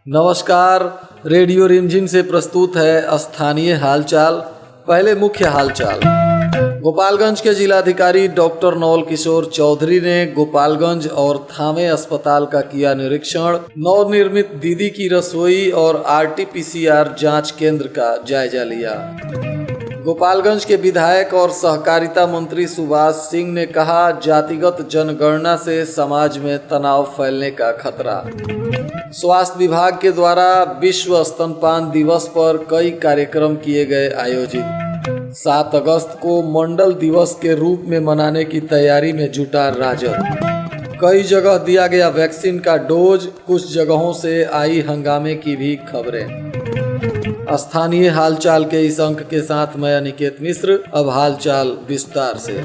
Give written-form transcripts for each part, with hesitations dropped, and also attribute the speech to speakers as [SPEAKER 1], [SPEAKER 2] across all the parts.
[SPEAKER 1] नमस्कार। रेडियो रिमझिम से प्रस्तुत है स्थानीय हालचाल। पहले मुख्य हालचाल। गोपालगंज के जिलाधिकारी डॉक्टर नवल किशोर चौधरी ने गोपालगंज और थावे अस्पताल का किया निरीक्षण। नवनिर्मित दीदी की रसोई और RT-PCR जांच केंद्र का जायजा लिया। गोपालगंज के विधायक और सहकारिता मंत्री सुभाष सिंह ने कहा, जातिगत जनगणना से समाज में तनाव फैलने का खतरा। स्वास्थ्य विभाग के द्वारा विश्व स्तनपान दिवस पर कई कार्यक्रम किए गए आयोजित। 7 अगस्त को मंडल दिवस के रूप में मनाने की तैयारी में जुटा राजद। कई जगह दिया गया वैक्सीन का डोज, कुछ जगहों से आई हंगामे की भी खबरें। स्थानीय हालचाल के इस अंक के साथ मैं अनिकेत मिश्र। अब हालचाल विस्तार से।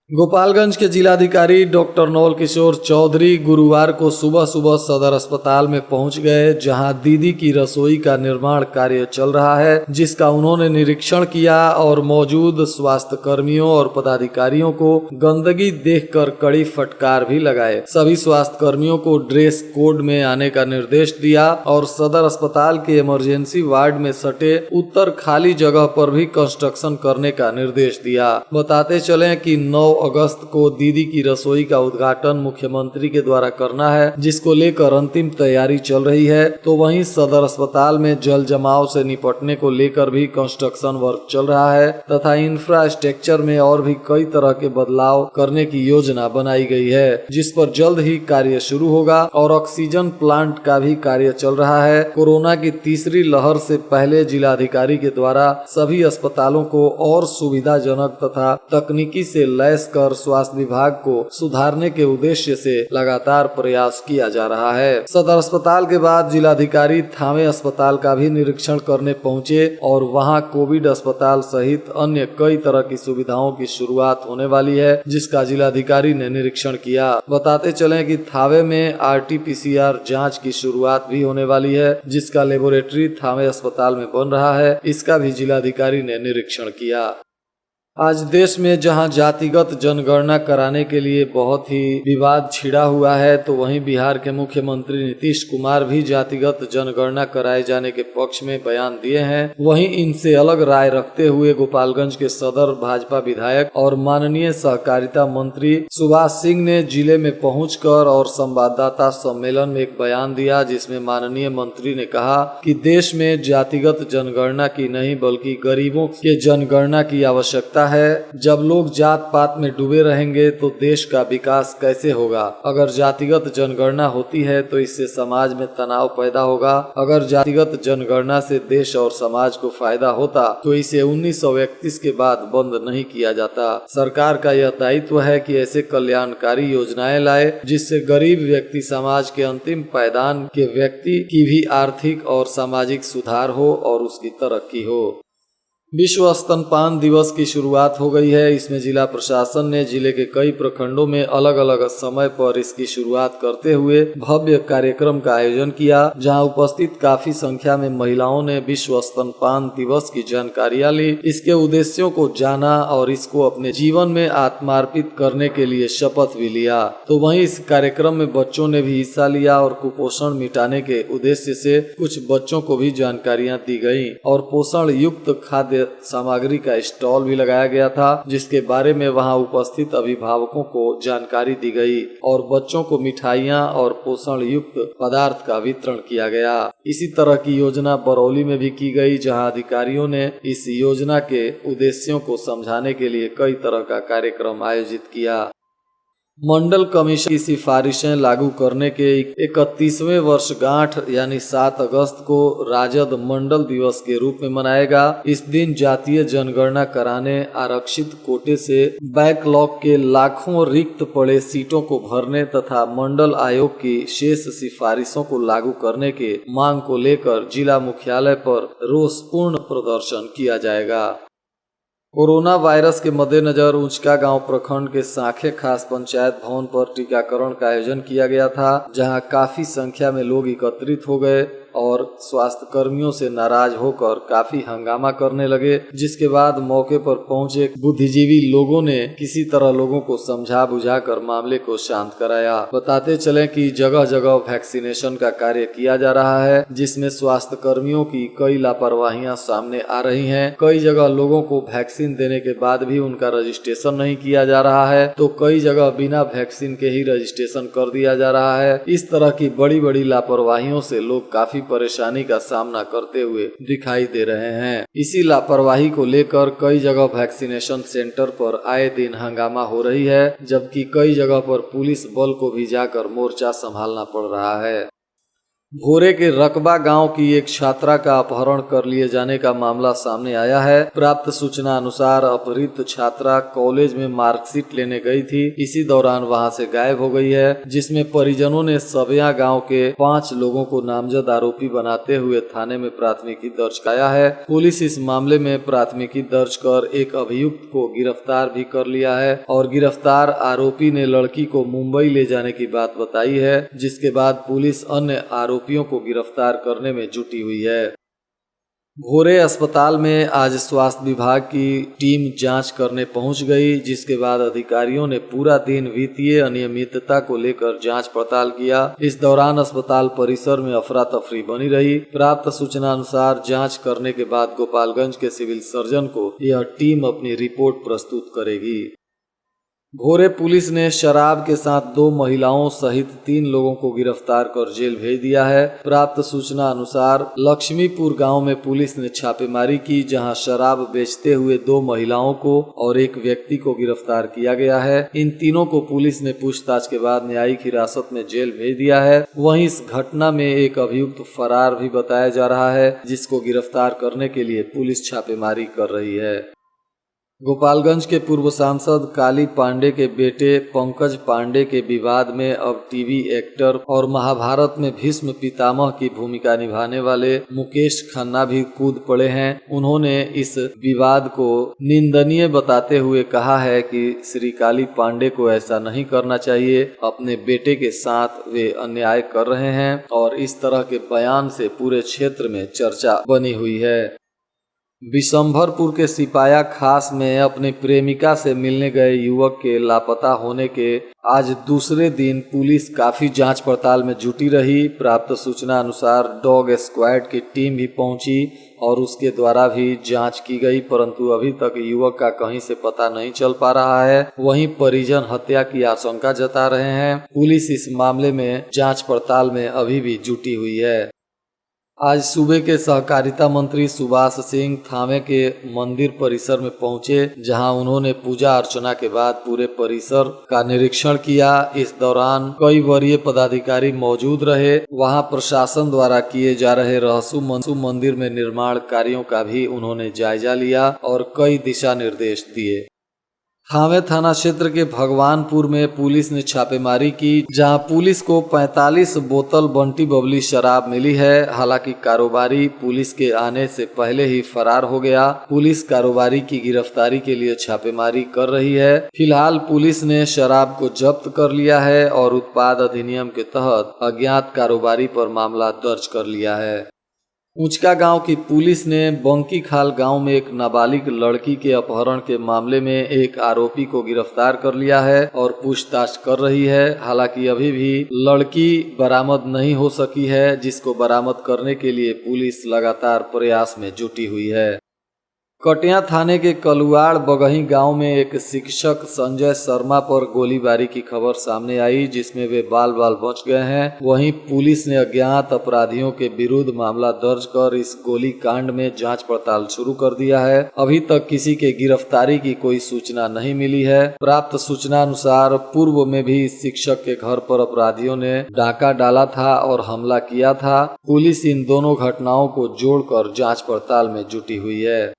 [SPEAKER 1] गोपालगंज के जिलाधिकारी डॉक्टर नवल किशोर चौधरी गुरुवार को सुबह सुबह सदर अस्पताल में पहुंच गए, जहां दीदी की रसोई का निर्माण कार्य चल रहा है, जिसका उन्होंने निरीक्षण किया और मौजूद स्वास्थ्य कर्मियों और पदाधिकारियों को गंदगी देखकर कड़ी फटकार भी लगाए। सभी स्वास्थ्य कर्मियों को ड्रेस कोड में आने का निर्देश दिया और सदर अस्पताल के इमरजेंसी वार्ड में सटे उत्तर खाली जगह पर भी कंस्ट्रक्शन करने का निर्देश दिया। बताते चले कि 9 अगस्त को दीदी की रसोई का उद्घाटन मुख्यमंत्री के द्वारा करना है, जिसको लेकर अंतिम तैयारी चल रही है। तो वहीं सदर अस्पताल में जल जमाव से निपटने को लेकर भी कंस्ट्रक्शन वर्क चल रहा है तथा इंफ्रास्ट्रक्चर में और भी कई तरह के बदलाव करने की योजना बनाई गई है, जिस पर जल्द ही कार्य शुरू होगा। और ऑक्सीजन प्लांट का भी कार्य चल रहा है। कोरोना की तीसरी लहर से पहले जिलाधिकारी के द्वारा सभी अस्पतालों को और सुविधाजनक तथा तकनीकी से लैस कर स्वास्थ्य विभाग को सुधारने के उद्देश्य से लगातार प्रयास किया जा रहा है। सदर अस्पताल के बाद जिलाधिकारी थावे अस्पताल का भी निरीक्षण करने पहुंचे और वहां कोविड अस्पताल सहित अन्य कई तरह की सुविधाओं की शुरुआत होने वाली है, जिसका जिलाधिकारी ने निरीक्षण किया। बताते चले कि थावे में RT-PCR जांच की शुरुआत भी होने वाली है, जिसका लेबोरेटरी थावे अस्पताल में बन रहा है। इसका भी जिलाधिकारी ने निरीक्षण किया। आज देश में जहां जातिगत जनगणना कराने के लिए बहुत ही विवाद छिड़ा हुआ है, तो वहीं बिहार के मुख्यमंत्री नीतीश कुमार भी जातिगत जनगणना कराए जाने के पक्ष में बयान दिए हैं। वहीं इनसे अलग राय रखते हुए गोपालगंज के सदर भाजपा विधायक और माननीय सहकारिता मंत्री सुभाष सिंह ने जिले में पहुंचकर और संवाददाता सम्मेलन में एक बयान दिया, जिसमें माननीय मंत्री ने कहा कि देश में जातिगत जनगणना की नहीं बल्कि गरीबों के जनगणना की आवश्यकता है। जब लोग जात पात में डूबे रहेंगे तो देश का विकास कैसे होगा। अगर जातिगत जनगणना होती है तो इससे समाज में तनाव पैदा होगा। अगर जातिगत जनगणना से देश और समाज को फायदा होता तो इसे 1931 के बाद बंद नहीं किया जाता। सरकार का यह दायित्व है कि ऐसे कल्याणकारी योजनाएं लाए जिससे गरीब व्यक्ति समाज के अंतिम पायदान के व्यक्ति की भी आर्थिक और सामाजिक सुधार हो और उसकी तरक्की हो। विश्व स्तनपान दिवस की शुरुआत हो गई है। इसमें जिला प्रशासन ने जिले के कई प्रखंडों में अलग अलग समय पर इसकी शुरुआत करते हुए भव्य कार्यक्रम का आयोजन किया, जहां उपस्थित काफी संख्या में महिलाओं ने विश्व स्तनपान दिवस की जानकारियां ली, इसके उद्देश्यों को जाना और इसको अपने जीवन में आत्मार्पित करने के लिए शपथ भी लिया। तो वहीं इस कार्यक्रम में बच्चों ने भी हिस्सा लिया और कुपोषण मिटाने के उद्देश्य से कुछ बच्चों को भी जानकारियां दी गयी और पोषण युक्त खाद्य सामग्री का स्टॉल भी लगाया गया था, जिसके बारे में वहां उपस्थित अभिभावकों को जानकारी दी गई और बच्चों को मिठाइयां और पोषण युक्त पदार्थ का वितरण किया गया। इसी तरह की योजना बरौली में भी की गई, जहां अधिकारियों ने इस योजना के उद्देश्यों को समझाने के लिए कई तरह का कार्यक्रम आयोजित किया। मंडल कमीशन की सिफारिशें लागू करने के 31वें वर्षगांठ यानी 7 अगस्त को राजद मंडल दिवस के रूप में मनाएगा। इस दिन जातीय जनगणना कराने, आरक्षित कोटे से बैकलॉग के लाखों रिक्त पड़े सीटों को भरने तथा मंडल आयोग की शेष सिफारिशों को लागू करने के मांग को लेकर जिला मुख्यालय पर रोषपूर्ण प्रदर्शन किया जाएगा। कोरोना वायरस के मद्देनजर ऊंचका गांव प्रखंड के साखे खास पंचायत भवन पर टीकाकरण का आयोजन किया गया था, जहां काफी संख्या में लोग एकत्रित हो गए। और स्वास्थ्य कर्मियों से नाराज होकर काफी हंगामा करने लगे, जिसके बाद मौके पर पहुंचे बुद्धिजीवी लोगों ने किसी तरह लोगों को समझा बुझाकर मामले को शांत कराया। बताते चले कि जगह जगह वैक्सीनेशन का कार्य किया जा रहा है, जिसमें स्वास्थ्य कर्मियों की कई लापरवाहियां सामने आ रही हैं। कई जगह लोगों को वैक्सीन देने के बाद भी उनका रजिस्ट्रेशन नहीं किया जा रहा है, तो कई जगह बिना वैक्सीन के ही रजिस्ट्रेशन कर दिया जा रहा है। इस तरह की बड़ी बड़ी लापरवाहियों से लोग काफी परेशानी का सामना करते हुए दिखाई दे रहे हैं। इसी लापरवाही को लेकर कई जगह वैक्सीनेशन सेंटर पर आए दिन हंगामा हो रही है, जबकि कई जगह पर पुलिस बल को भी जाकर मोर्चा संभालना पड़ रहा है। भोरे के रकबा गांव की एक छात्रा का अपहरण कर लिए जाने का मामला सामने आया है। प्राप्त सूचना अनुसार अपहृत छात्रा कॉलेज में मार्कशीट लेने गई थी। इसी दौरान वहां से गायब हो गई है, जिसमें परिजनों ने सबिया गांव के 5 लोगों को नामजद आरोपी बनाते हुए थाने में प्राथमिकी दर्ज कराया है। पुलिस इस मामले में प्राथमिकी दर्ज कर एक अभियुक्त को गिरफ्तार भी कर लिया है और गिरफ्तार आरोपी ने लड़की को मुंबई ले जाने की बात बताई है, जिसके बाद पुलिस अन्य आरोपियों को गिरफ्तार करने में जुटी हुई है। भोरे अस्पताल में आज स्वास्थ्य विभाग की टीम जांच करने पहुंच गई, जिसके बाद अधिकारियों ने पूरा दिन वित्तीय अनियमितता को लेकर जांच पड़ताल किया। इस दौरान अस्पताल परिसर में अफरा तफरी बनी रही। प्राप्त सूचना अनुसार जांच करने के बाद गोपालगंज के सिविल सर्जन को यह टीम अपनी रिपोर्ट प्रस्तुत करेगी। भोरे पुलिस ने शराब के साथ 2 महिलाओं सहित 3 लोगों को गिरफ्तार कर जेल भेज दिया है। प्राप्त सूचना अनुसार लक्ष्मीपुर गांव में पुलिस ने छापेमारी की, जहां शराब बेचते हुए 2 महिलाओं को और एक व्यक्ति को गिरफ्तार किया गया है। इन तीनों को पुलिस ने पूछताछ के बाद न्यायिक हिरासत में जेल भेज दिया है। वहीं इस घटना में एक अभियुक्त फरार भी बताया जा रहा है, जिसको गिरफ्तार करने के लिए पुलिस छापेमारी कर रही है। गोपालगंज के पूर्व सांसद काली पांडे के बेटे पंकज पांडे के विवाद में अब टीवी एक्टर और महाभारत में भीष्म पितामह की भूमिका निभाने वाले मुकेश खन्ना भी कूद पड़े हैं। उन्होंने इस विवाद को निंदनीय बताते हुए कहा है कि श्री काली पांडे को ऐसा नहीं करना चाहिए। अपने बेटे के साथ वे अन्याय कर रहे हैं और इस तरह के बयान से पूरे क्षेत्र में चर्चा बनी हुई है। बिशंभरपुर के सिपाया खास में अपनी प्रेमिका से मिलने गए युवक के लापता होने के आज दूसरे दिन पुलिस काफी जांच पड़ताल में जुटी रही। प्राप्त सूचना अनुसार डॉग स्क्वाड की टीम भी पहुंची और उसके द्वारा भी जांच की गई, परंतु अभी तक युवक का कहीं से पता नहीं चल पा रहा है। वहीं परिजन हत्या की आशंका जता रहे हैं। पुलिस इस मामले में जांच पड़ताल में अभी भी जुटी हुई है। आज सूबे के सहकारिता मंत्री सुभाष सिंह थावे के मंदिर परिसर में पहुंचे, जहां उन्होंने पूजा अर्चना के बाद पूरे परिसर का निरीक्षण किया। इस दौरान कई वरीय पदाधिकारी मौजूद रहे। वहां प्रशासन द्वारा किए जा रहे रहसु मंदिर में निर्माण कार्यों का भी उन्होंने जायजा लिया और कई दिशा निर्देश दिए। थावे थाना क्षेत्र के भगवानपुर में पुलिस ने छापेमारी की, जहां पुलिस को 45 बोतल बंटी बबली शराब मिली है। हालांकि कारोबारी पुलिस के आने से पहले ही फरार हो गया। पुलिस कारोबारी की गिरफ्तारी के लिए छापेमारी कर रही है। फिलहाल पुलिस ने शराब को जब्त कर लिया है और उत्पाद अधिनियम के तहत अज्ञात कारोबारी पर मामला दर्ज कर लिया है। ऊंचका गांव की पुलिस ने बंकी खाल गांव में एक नाबालिग लड़की के अपहरण के मामले में एक आरोपी को गिरफ्तार कर लिया है और पूछताछ कर रही है। हालांकि अभी भी लड़की बरामद नहीं हो सकी है, जिसको बरामद करने के लिए पुलिस लगातार प्रयास में जुटी हुई है। कटिया थाने के कलुआड़ बगही गांव में एक शिक्षक संजय शर्मा पर गोलीबारी की खबर सामने आई, जिसमें वे बाल बाल बच गए हैं। वहीं पुलिस ने अज्ञात अपराधियों के विरुद्ध मामला दर्ज कर इस गोली कांड में जांच पड़ताल शुरू कर दिया है। अभी तक किसी के गिरफ्तारी की कोई सूचना नहीं मिली है। प्राप्त सूचना अनुसार पूर्व में भी इस शिक्षक के घर पर अपराधियों ने डाका डाला था और हमला किया था। पुलिस इन दोनों घटनाओं को जोड़कर जांच पड़ताल में जुटी हुई है।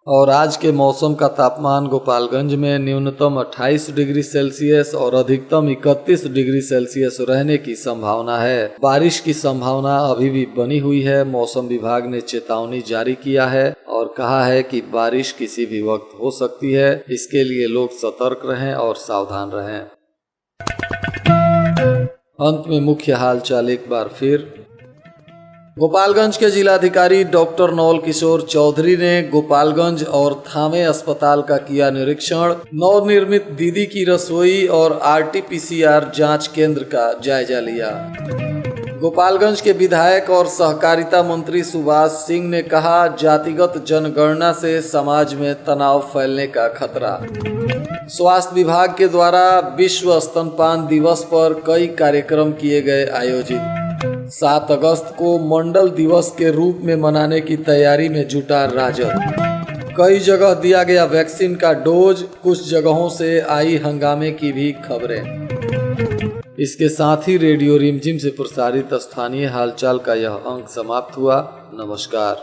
[SPEAKER 1] और आज के मौसम का तापमान गोपालगंज में न्यूनतम 28 डिग्री सेल्सियस और अधिकतम 31 डिग्री सेल्सियस रहने की संभावना है। बारिश की संभावना अभी भी बनी हुई है। मौसम विभाग ने चेतावनी जारी किया है और कहा है कि बारिश किसी भी वक्त हो सकती है। इसके लिए लोग सतर्क रहें और सावधान रहें। अंत में मुख्य हालचाल एक बार फिर। गोपालगंज के जिलाधिकारी डॉक्टर नवल किशोर चौधरी ने गोपालगंज और थामे अस्पताल का किया निरीक्षण। नवनिर्मित दीदी की रसोई और RT-PCR जांच केंद्र का जायजा लिया। गोपालगंज के विधायक और सहकारिता मंत्री सुभाष सिंह ने कहा, जातिगत जनगणना से समाज में तनाव फैलने का खतरा। स्वास्थ्य विभाग के द्वारा विश्व स्तनपान दिवस पर कई कार्यक्रम किए गए आयोजित। 7 अगस्त को मंडल दिवस के रूप में मनाने की तैयारी में जुटा राजद। कई जगह दिया गया वैक्सीन का डोज, कुछ जगहों से आई हंगामे की भी खबरें। इसके साथ ही रेडियो रिमझिम से प्रसारित स्थानीय हालचाल का यह अंक समाप्त हुआ। नमस्कार।